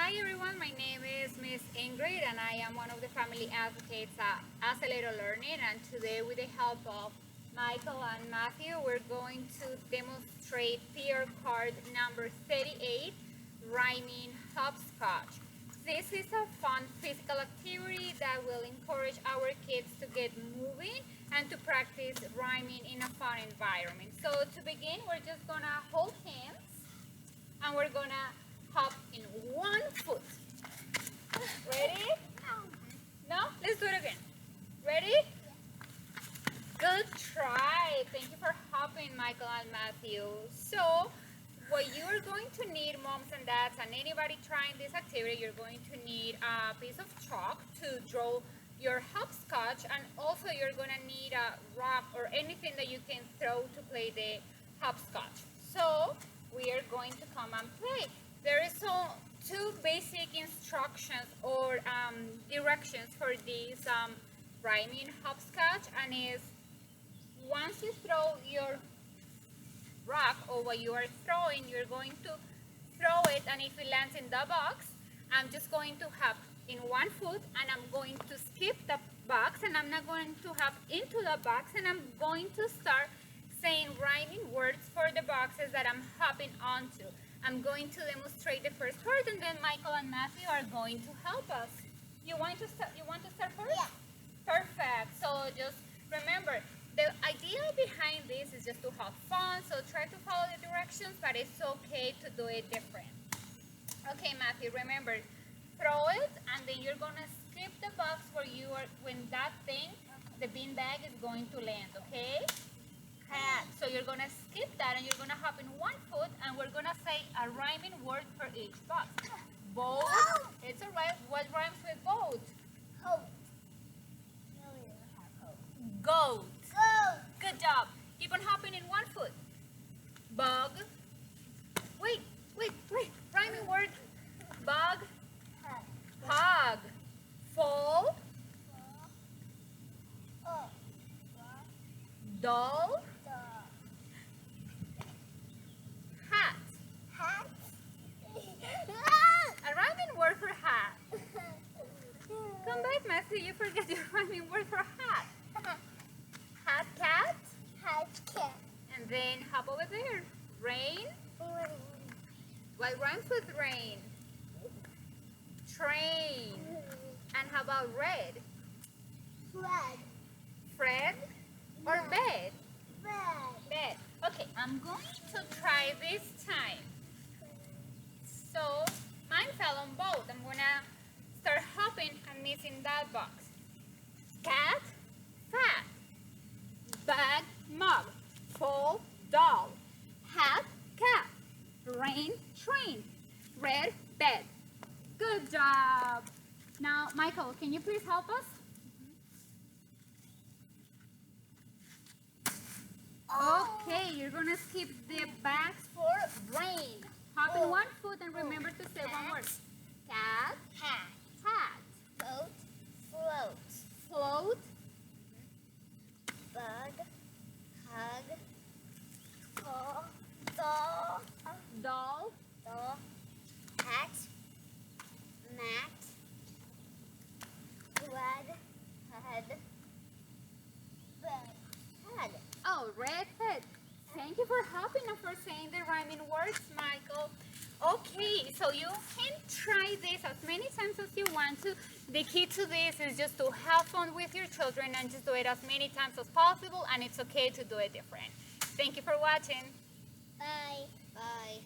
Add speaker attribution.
Speaker 1: Hi everyone, my name is Miss Ingrid and I am one of the family advocates at Accelerator Learning, and today with the help of Michael and Matthew we're going to demonstrate PR card number 38, Rhyming Hopscotch. This is a fun physical activity that will encourage our kids to get moving and to practice rhyming in a fun environment. So to begin, we're just gonna hold hands and we're gonna hop in one foot. Ready? No? Let's do it again. Ready? Good try. Thank you for hopping, Michael and Matthew. So, what you are going to need, moms and dads, and anybody trying this activity, you're going to need a piece of chalk to draw your hopscotch, and also you're going to need a rock or anything that you can throw to play the hopscotch. So, we are going to come and play. There is two basic instructions or directions for this rhyming hopscotch, and is once you throw your rock or what you are throwing, you're going to throw it, and if it lands in the box, I'm just going to hop in one foot and I'm going to skip the box and I'm not going to hop into the box, and I'm going to start saying rhyming words for the boxes that I'm hopping onto. I'm going to demonstrate the first part, and then Michael and Matthew are going to help us. You want to start first?
Speaker 2: Yeah.
Speaker 1: Perfect. So just remember, the idea behind this is just to have fun, so try to follow the directions, but it's okay to do it different. Okay, Matthew, remember, throw it, and then you're gonna skip the box where you are, when that thing, the bean bag is going to land, okay? Hat. So you're gonna skip that, and you're gonna hop in one foot, and we're gonna say a rhyming word for each box. Boat. It's alright. What rhymes with boat?
Speaker 2: Hope. No, we don't have hope.
Speaker 1: Goat.
Speaker 2: Go.
Speaker 1: Good job. Keep on hopping in one foot. Bug. Wait. Rhyming word. Bug. Hog. Fall.
Speaker 2: Oh.
Speaker 1: Doll. Hat.
Speaker 2: Hat.
Speaker 1: A rhyming word for hat. Come back, Matthew. You forget your rhyming word for hat. Hat cat.
Speaker 2: Hat cat.
Speaker 1: And then hop over there. Rain. What rhymes with rain? Train. And how about red?
Speaker 2: Flag.
Speaker 1: Fred or bed?
Speaker 2: Flag.
Speaker 1: Bed. Okay, I'm going to try this time. So, mine fell on both. I'm gonna start hopping and missing that box. Cat, fat. Bag, mug. Fall, doll. Hat, cat. Rain, train. Red, bed. Good job. Now, Michael, can you please help us? Okay, you're gonna skip the bags for rain. Hop in one foot and remember to say one word. Cat,
Speaker 2: Hat.
Speaker 1: hat.
Speaker 2: Boat. Float.
Speaker 1: Float,
Speaker 2: Bug. Hug. Paw. Doll.
Speaker 1: doll,
Speaker 2: Doll. Hat. Mat. Blood. Head. Bed. Head.
Speaker 1: oh, red head. Thank you for hopping and for saying the rhyming words, Michael. Okay, so you can try this as many times as you want to. The key to this is just to have fun with your children and just do it as many times as possible, and it's okay to do it different. Thank you for watching.
Speaker 2: Bye. Bye.